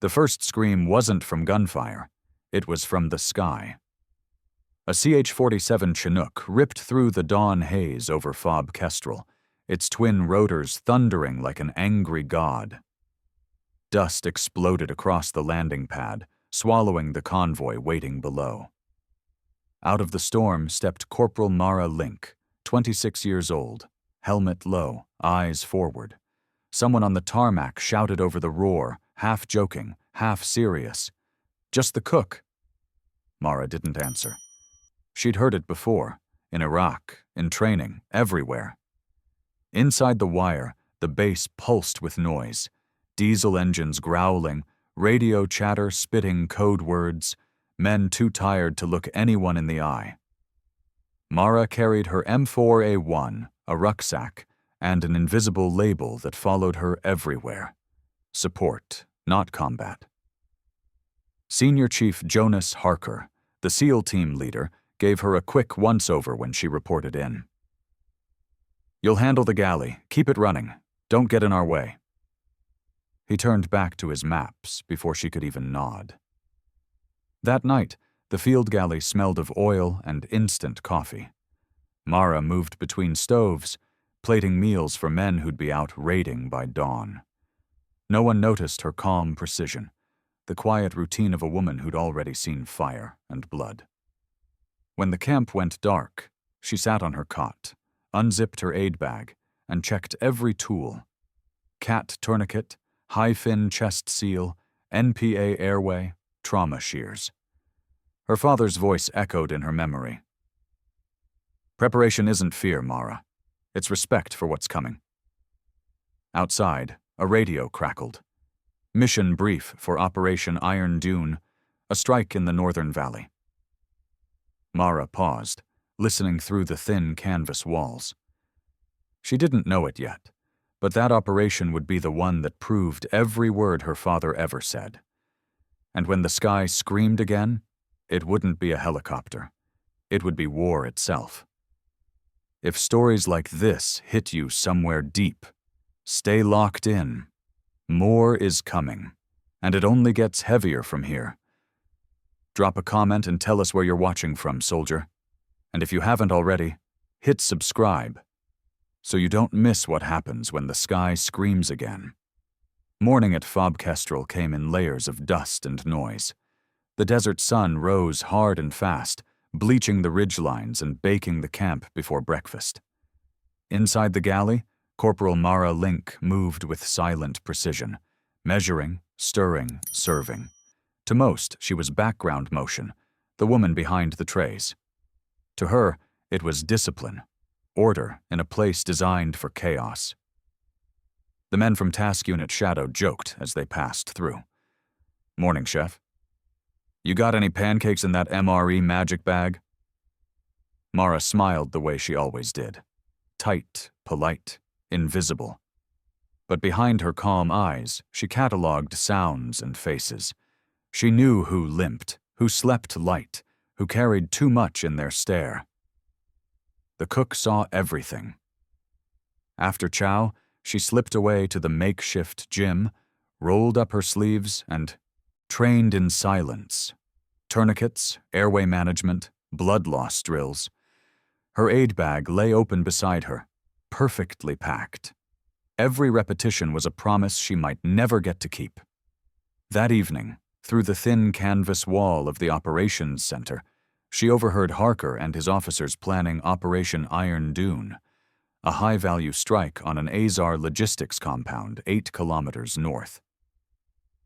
The first scream wasn't from gunfire. It was from the sky. A CH-47 Chinook ripped through the dawn haze over FOB Kestrel, its twin rotors thundering like an angry god. Dust exploded across the landing pad, swallowing the convoy waiting below. Out of the storm stepped Corporal Mara Link, 26 years old, helmet low, eyes forward. Someone on the tarmac shouted over the roar, half joking, half serious. "Just the cook." Mara didn't answer. She'd heard it before, in Iraq, in training, everywhere. Inside the wire, the base pulsed with noise, diesel engines growling, radio chatter spitting code words, men too tired to look anyone in the eye. Mara carried her M4A1, a rucksack, and an invisible label that followed her everywhere. Support, not combat. Senior Chief Jonas Harker, the SEAL team leader, gave her a quick once-over when she reported in. "You'll handle the galley. Keep it running. Don't get in our way." He turned back to his maps before she could even nod. That night, the field galley smelled of oil and instant coffee. Mara moved between stoves, plating meals for men who'd be out raiding by dawn. No one noticed her calm precision, the quiet routine of a woman who'd already seen fire and blood. When the camp went dark, she sat on her cot, unzipped her aid bag, and checked every tool. Cat tourniquet, high-fin chest seal, NPA airway, trauma shears. Her father's voice echoed in her memory. "Preparation isn't fear, Mara. It's respect for what's coming." Outside, a radio crackled. Mission brief for Operation Iron Dune, a strike in the Northern Valley. Mara paused, listening through the thin canvas walls. She didn't know it yet, but that operation would be the one that proved every word her father ever said. And when the sky screamed again, it wouldn't be a helicopter. It would be war itself. If stories like this hit you somewhere deep, stay locked in. More is coming, and it only gets heavier from here. Drop a comment and tell us where you're watching from, soldier. And if you haven't already, hit subscribe, so you don't miss what happens when the sky screams again. Morning at FOB Kestrel came in layers of dust and noise. The desert sun rose hard and fast, bleaching the ridgelines and baking the camp before breakfast. Inside the galley, Corporal Mara Link moved with silent precision, measuring, stirring, serving. To most, she was background motion, the woman behind the trays. To her, it was discipline, order in a place designed for chaos. The men from Task Unit Shadow joked as they passed through. "Morning, Chef. You got any pancakes in that MRE magic bag?" Mara smiled the way she always did. Tight, polite, invisible. But behind her calm eyes, she catalogued sounds and faces. She knew who limped, who slept light, who carried too much in their stare. The cook saw everything. After chow, she slipped away to the makeshift gym, rolled up her sleeves, and trained in silence. Tourniquets, airway management, blood loss drills. Her aid bag lay open beside her, perfectly packed. Every repetition was a promise she might never get to keep. That evening, through the thin canvas wall of the operations center, she overheard Harker and his officers planning Operation Iron Dune, a high-value strike on an Azar logistics compound 8 kilometers north.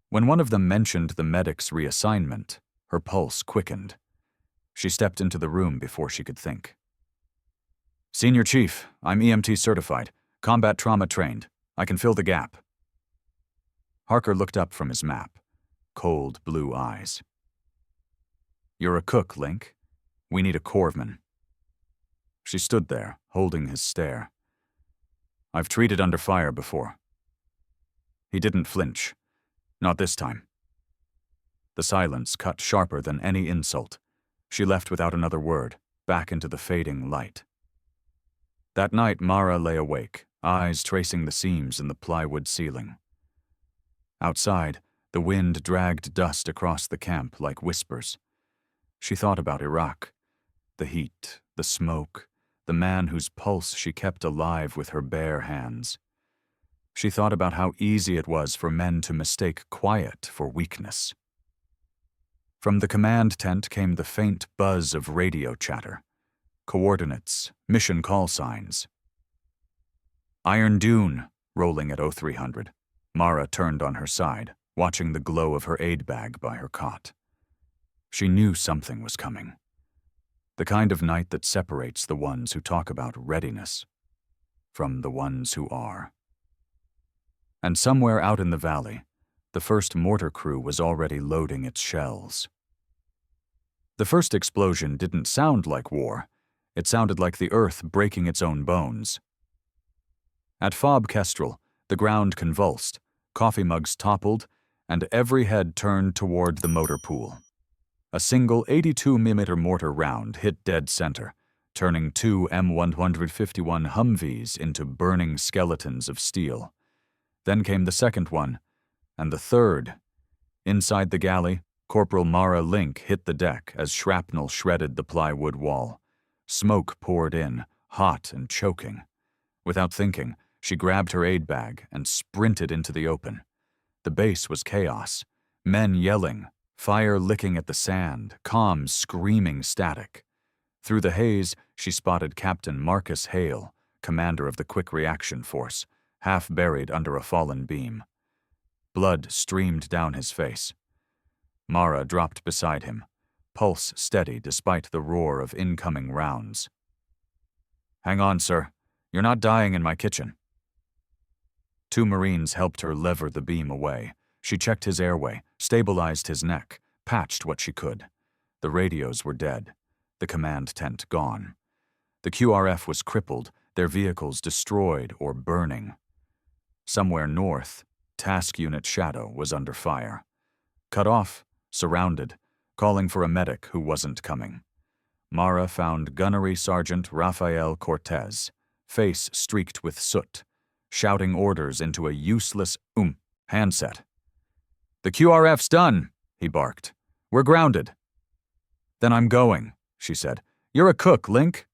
When one of them mentioned the medic's reassignment, her pulse quickened. She stepped into the room before she could think. "Senior Chief, I'm EMT certified, combat trauma trained. I can fill the gap." Harker looked up from his map, cold blue eyes. "You're a cook, Link. We need a corpsman." She stood there, holding his stare. "I've treated under fire before." He didn't flinch. Not this time. The silence cut sharper than any insult. She left without another word, back into the fading light. That night, Mara lay awake, eyes tracing the seams in the plywood ceiling. Outside, The wind dragged dust across the camp like whispers. She thought about Iraq. The heat, the smoke, the man whose pulse she kept alive with her bare hands. She thought about how easy it was for men to mistake quiet for weakness. From the command tent came the faint buzz of radio chatter. Coordinates, mission call signs. Iron Dune, rolling at 0300. Mara turned on her side, watching the glow of her aid bag by her cot. She knew something was coming. The kind of night that separates the ones who talk about readiness from the ones who are. And somewhere out in the valley, the first mortar crew was already loading its shells. The first explosion didn't sound like war. It sounded like the earth breaking its own bones. At FOB Kestrel, the ground convulsed, coffee mugs toppled, and every head turned toward the motor pool. A single 82mm mortar round hit dead center, turning two M151 Humvees into burning skeletons of steel. Then came the second one, and the third. Inside the galley, Corporal Mara Link hit the deck as shrapnel shredded the plywood wall. Smoke poured in, hot and choking. Without thinking, she grabbed her aid bag and sprinted into the open. The base was chaos. Men yelling, fire licking at the sand, comms screaming static. Through the haze, she spotted Captain Marcus Hale, commander of the Quick Reaction Force, half buried under a fallen beam. Blood streamed down his face. Mara dropped beside him, pulse steady despite the roar of incoming rounds. "Hang on, sir. You're not dying in my kitchen." Two Marines helped her lever the beam away. She checked his airway, stabilized his neck, patched what she could. The radios were dead. The command tent gone. The QRF was crippled, their vehicles destroyed or burning. Somewhere north, Task Unit Shadow was under fire. Cut off, surrounded, calling for a medic who wasn't coming. Mara found Gunnery Sergeant Rafael Cortez, face streaked with soot, shouting orders into a useless handset. "The QRF's done," he barked. "We're grounded." "Then I'm going," she said. "You're a cook, Link."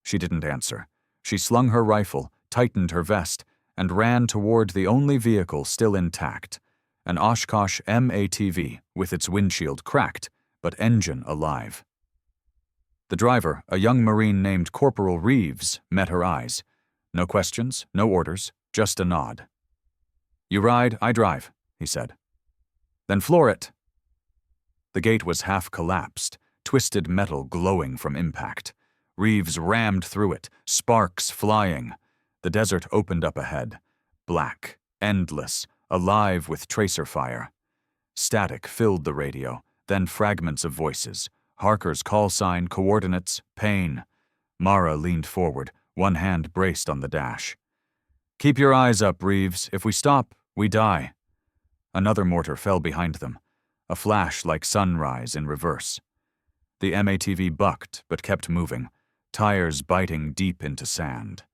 She didn't answer. She slung her rifle, tightened her vest, and ran toward the only vehicle still intact, an Oshkosh MATV with its windshield cracked, but engine alive. The driver, a young Marine named Corporal Reeves, met her eyes. No questions, no orders, just a nod. "You ride, I drive," he said. "Then floor it." The gate was half collapsed, twisted metal glowing from impact. Reeves rammed through it, sparks flying. The desert opened up ahead, black, endless, alive with tracer fire. Static filled the radio, then fragments of voices. Harker's call sign, coordinates, pain. Mara leaned forward, one hand braced on the dash. "Keep your eyes up, Reeves. If we stop, we die." Another mortar fell behind them, a flash like sunrise in reverse. The MATV bucked but kept moving, tires biting deep into sand.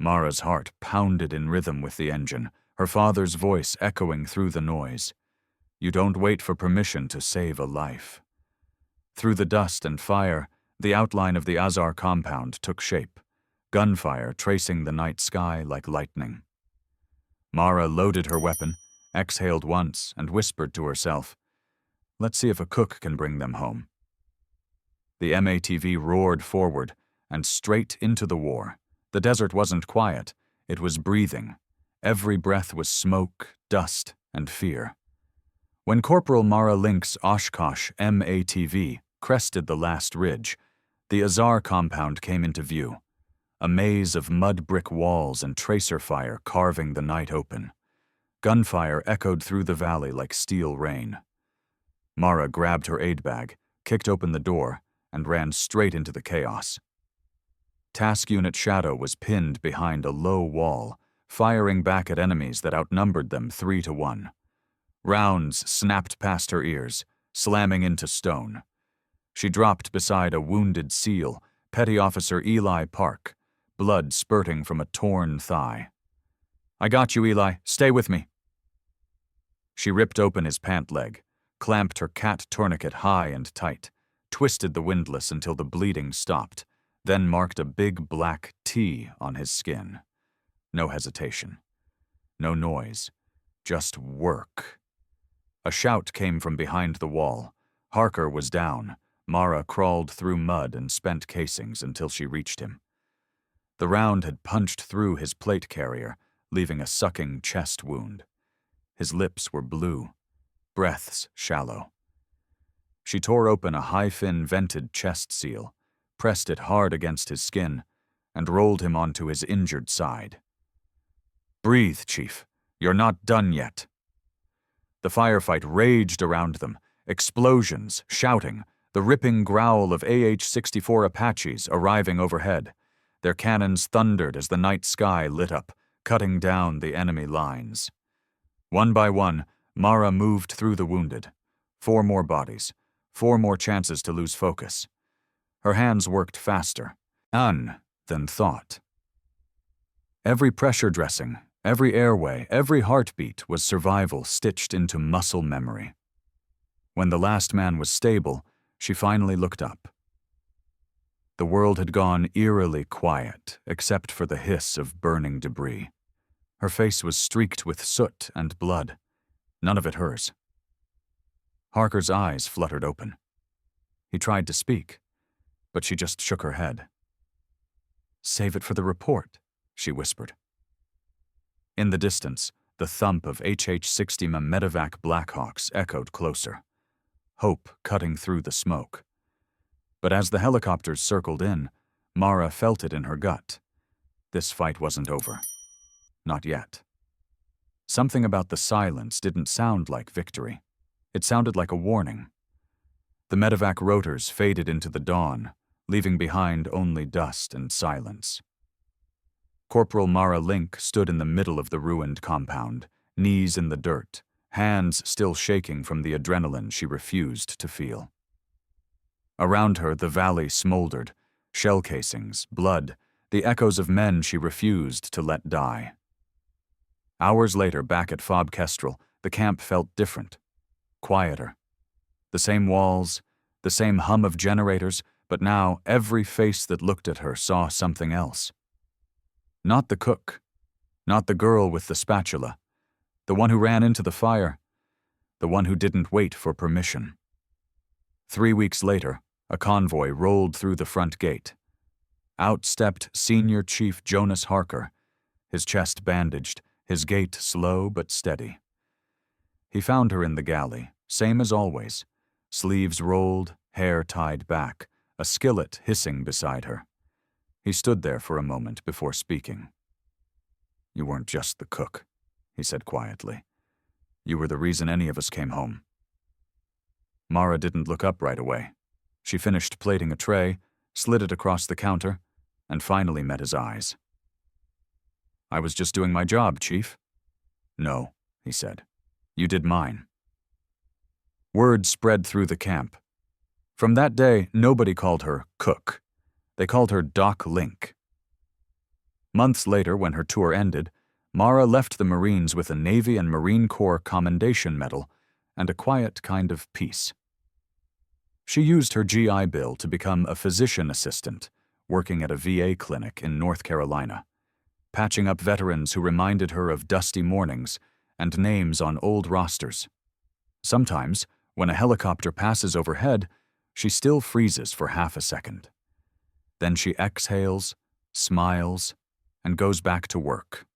Mara's heart pounded in rhythm with the engine, her father's voice echoing through the noise. "You don't wait for permission to save a life." Through the dust and fire, the outline of the Azar compound took shape, gunfire tracing the night sky like lightning. Mara loaded her weapon, exhaled once, and whispered to herself, "Let's see if a cook can bring them home." The MATV roared forward, and straight into the war. The desert wasn't quiet, it was breathing. Every breath was smoke, dust, and fear. When Corporal Mara Link's Oshkosh MATV crested the last ridge, the Azar compound came into view, a maze of mud brick walls and tracer fire carving the night open. Gunfire echoed through the valley like steel rain. Mara grabbed her aid bag, kicked open the door, and ran straight into the chaos. Task Unit Shadow was pinned behind a low wall, firing back at enemies that outnumbered them 3-1. Rounds snapped past her ears, slamming into stone. She dropped beside a wounded SEAL, Petty Officer Eli Park, blood spurting from a torn thigh. "I got you, Eli. Stay with me." She ripped open his pant leg, clamped her cat tourniquet high and tight, twisted the windlass until the bleeding stopped, then marked a big black T on his skin. No hesitation. No noise. Just work. A shout came from behind the wall. Harker was down. Mara crawled through mud and spent casings until she reached him. The round had punched through his plate carrier, leaving a sucking chest wound. His lips were blue, breaths shallow. She tore open a high-fin vented chest seal, pressed it hard against his skin, and rolled him onto his injured side. "Breathe, Chief. You're not done yet." The firefight raged around them, explosions, shouting, the ripping growl of AH-64 Apaches arriving overhead. Their cannons thundered as the night sky lit up, cutting down the enemy lines. One by one, Mara moved through the wounded. 4 more bodies, 4 more chances to lose focus. Her hands worked faster, than thought. Every pressure dressing, every airway, every heartbeat was survival stitched into muscle memory. When the last man was stable, she finally looked up. The world had gone eerily quiet, except for the hiss of burning debris. Her face was streaked with soot and blood, none of it hers. Harker's eyes fluttered open. He tried to speak, but she just shook her head. "Save it for the report," she whispered. In the distance, the thump of HH-60 Medevac Blackhawks echoed closer, hope cutting through the smoke. But as the helicopters circled in, Mara felt it in her gut. This fight wasn't over. Not yet. Something about the silence didn't sound like victory. It sounded like a warning. The medevac rotors faded into the dawn, leaving behind only dust and silence. Corporal Mara Link stood in the middle of the ruined compound, knees in the dirt, hands still shaking from the adrenaline she refused to feel. Around her, the valley smoldered, shell casings, blood, the echoes of men she refused to let die. Hours later, back at FOB Kestrel, the camp felt different, quieter. The same walls, the same hum of generators, but now every face that looked at her saw something else. Not the cook, not the girl with the spatula, the one who ran into the fire, the one who didn't wait for permission. 3 weeks later, a convoy rolled through the front gate. Out stepped Senior Chief Jonas Harker, his chest bandaged, his gait slow but steady. He found her in the galley, same as always, sleeves rolled, hair tied back, a skillet hissing beside her. He stood there for a moment before speaking. "You weren't just the cook," he said quietly. "You were the reason any of us came home." Mara didn't look up right away. She finished plating a tray, slid it across the counter, and finally met his eyes. "I was just doing my job, Chief." "No," he said. "You did mine." Word spread through the camp. From that day, nobody called her Cook. They called her Doc Link. Months later, when her tour ended, Mara left the Marines with a Navy and Marine Corps Commendation Medal and a quiet kind of peace. She used her GI Bill to become a physician assistant, working at a VA clinic in North Carolina, patching up veterans who reminded her of dusty mornings and names on old rosters. Sometimes, when a helicopter passes overhead, she still freezes for half a second. Then she exhales, smiles, and goes back to work.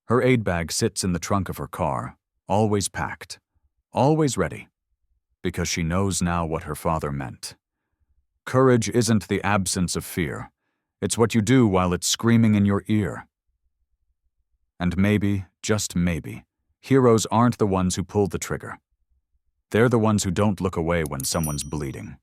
Her aid bag sits in the trunk of her car, always packed, always ready, because she knows now what her father meant. Courage isn't the absence of fear. It's what you do while it's screaming in your ear. And maybe, just maybe, heroes aren't the ones who pull the trigger. They're the ones who don't look away when someone's bleeding.